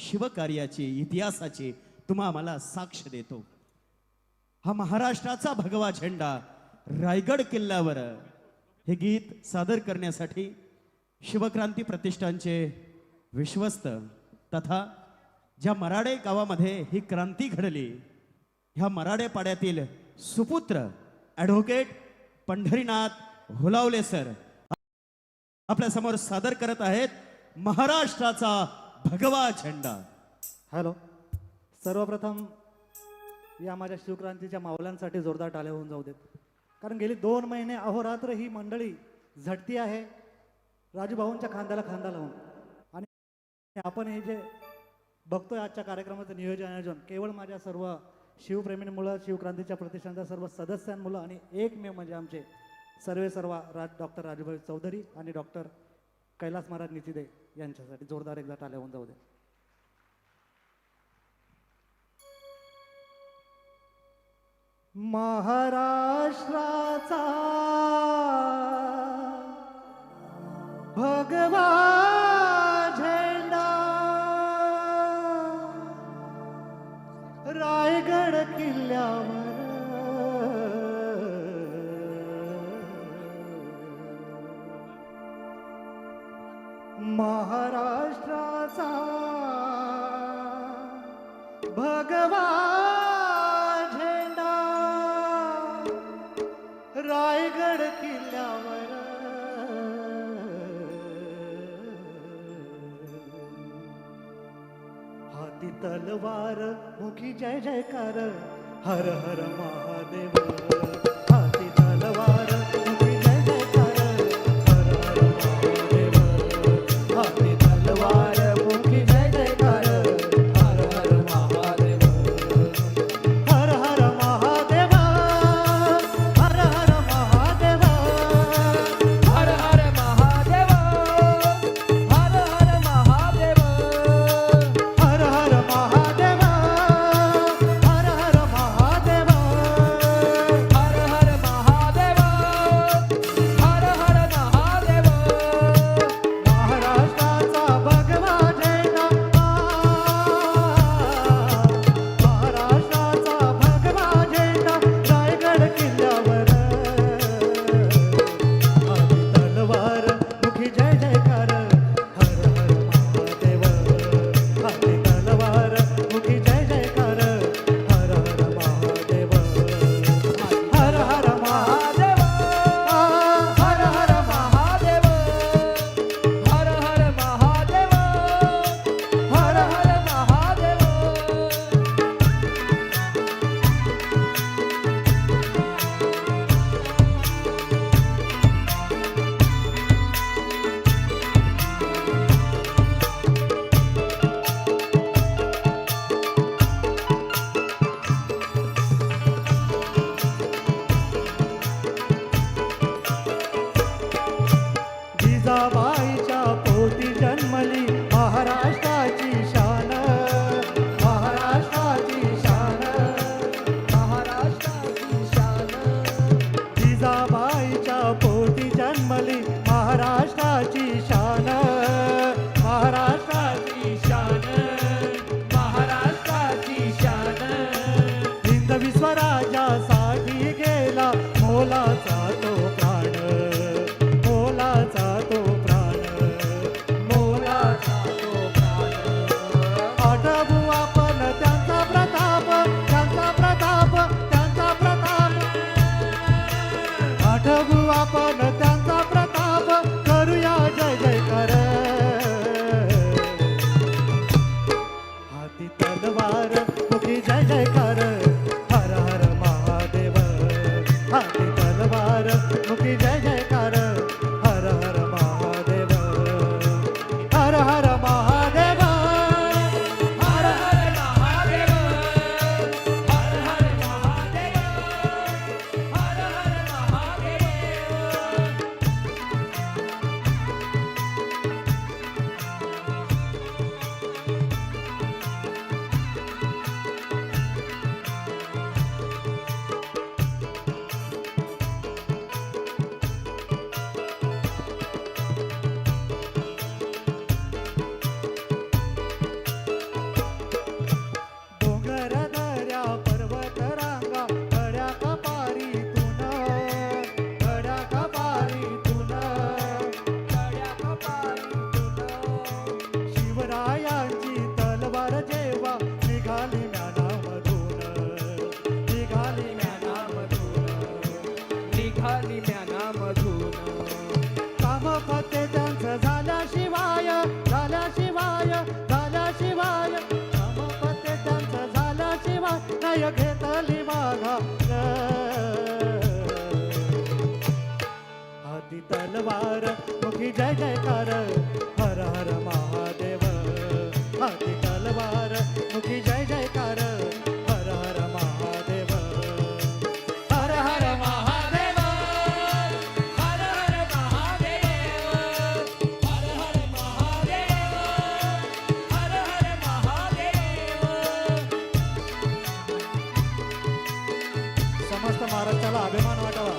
शिवकार्याची इतिहासाची तुम्हा मला साक्ष देतो। हा महाराष्ट्राचा भगवा झेंडा रायगड किल्ल्यावर हे गीत सादर करण्यासाठी शिवक्रांती प्रतिष्ठानचे विश्वस्त तथा ज्या मराडे गावामध्ये ही क्रांती घडली ह्या मराडे पाड्यातील सुपुत्र ॲडव्होकेट पंढरीनाथ हुलावले सर आपल्या समोर सादर करत आहेत महाराष्ट्राचा भगवा झेंडा। हॅलो, सर्वप्रथम या माझ्या शिवक्रांतीच्या मावल्यांसाठी जोरदार टाळ्या होऊन जाऊ देत, कारण गेली 2 महिने अहोरात्र ही मंडळी झटती आहे राजूभाऊंच्या खांद्याला खांदा लावून। आणि आपण हे जे बघतोय आजच्या कार्यक्रमाचं नियोजन केवळ माझ्या सर्व शिवप्रेमींमुळे, शिवक्रांतीच्या प्रतिष्ठानच्या सर्व सदस्यांमुळे आणि एकमेव म्हणजे आमचे सर्व डॉक्टर राजूभाई चौधरी आणि डॉक्टर कैलास महाराज नितिदे यांच्यासाठी जोरदार एकदा टाळ्या होऊन जाऊ दे। महाराष्ट्राचा भगवा झेंडा रायगड किल्ल्यावर महाराष्ट्राचा भगवा झेंडा रायगड किल्ल्यावर हाती तलवार मुखी जय जयकार हर हर महादेव। हाती तलवार मुखी जय जयकार हर हर महादेव। हाती तलवार मुखी जय जयकार हर हर महादेव। हर हर महादेव, हर हर महादेव, हर हर महादेव, हर हर महादेव, हर हर महादेव, हर हर महादेव, हर हर महादेव, हर हर महादेव। महाराष्ट्राचा भगवा झेंडा, महाराष्ट्राचा भगवा झेंडा रायगड किल्ल्यावर हाती तलवार मुखी जय जयकार हर हर महादेव। हाती तलवार मुखी जय जयकार हर हर महादेव। हर हर महादेव, हर हर महादेव, हर हर महादेव, हर हर महादेव। जिजाबाईच्या पोटी जन्मली महाराष्ट्राची शान, महाराष्ट्राची शान, महाराष्ट्राची शान, जिजाबाईच्या पोटी जन्मली महाराष्ट्राची शान, महाराष्ट्राची शान, महाराष्ट्राची शान। हिंद विश्वराजासाठी गेला मोलाचा तो प्राण, मोलाचा तो प्राण, मोलाचा तो प्राण। आठवू आपण त्यांचा प्रताप, त्यांचा प्रताप, त्यांचा प्रताप, आठवू आपण त्यांचा प्रताप, करूया जय जयकार। हाती तलवार मुखी जय जयकार हर हर महादेव। हाती तलवार मुखी जय जयकार हर हर महादेव। हर हर महादेव, हर हर महादेव, हर हर महादेव, हर हर महादेव। विजय घेतली माघा हाती तलवार मुखी जय जयकार हर हर महादेव हाती तलवार मुखी जय जयकार हर हर महादेव हर हर महादेव हर हर महादेव हर हर महादेव हर हर महादेव समस्त महाराष्ट्राला अभिमान वाटावा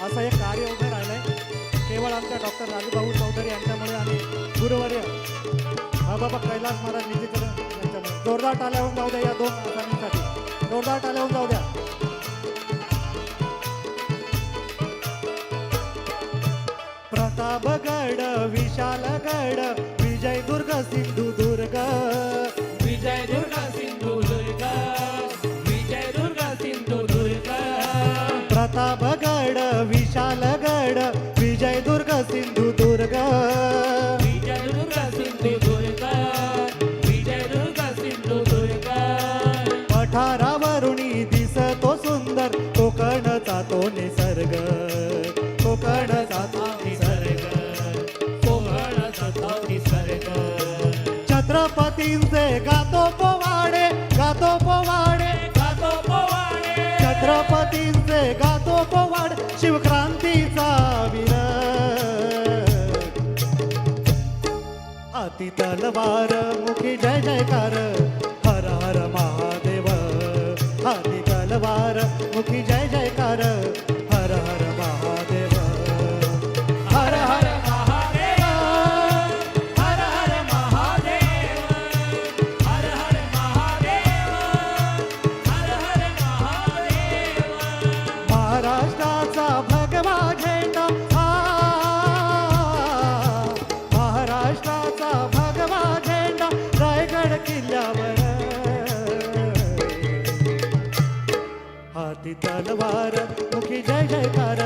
असं एक कार्य उभं राहिलंय केवळ आमच्या डॉक्टर राजूभाऊ चौधरी यांच्यामुळे आणि गुरुवर्य बाबा कैलास महाराज निधीकडे यांच्यामुळे जोरदार टाळ्या होऊन जाऊ द्या या दोन आसामींसाठी जोरदार टाळ्या होऊन जाऊ द्या प्रतापगड विशालगड विजयदुर्ग सिंधुदुर्ग विजय दुर्गा सिंधुदुर्ग विजय दुर्गा सिंधुदुर्ग प्रतापगड विशालगड विजयदुर्ग सिंधुदुर्ग विजय दुर्गा सिंधुदुर्ग विजय दुर्गा सिंधुदुर्ग पठारावरुणी दिसतो सुंदर कोकणचा तो निसर्ग कोकणचा तो निसर्ग कोकणचा तो निसर्ग छत्रपतींचे गातो पोवाडे गातो पोवाडे गातो पोवाडे छत्रपतींचे गातो पोवाड शिवक्रांतीचा वीर हाती तलवार मुखी जय जयकार हर हर महादेव हाती तलवार मुखी जय जयकार हर हर महादेव हर हर महादेव हर हर महादेव हर हर महादेव हर हर महादेव महाराष्ट्राचा भगवा झेंडा महाराष्ट्राचा भगवा झेंडा रायगड किल्ल्यावर हाती तलवार मुखी जय जयकार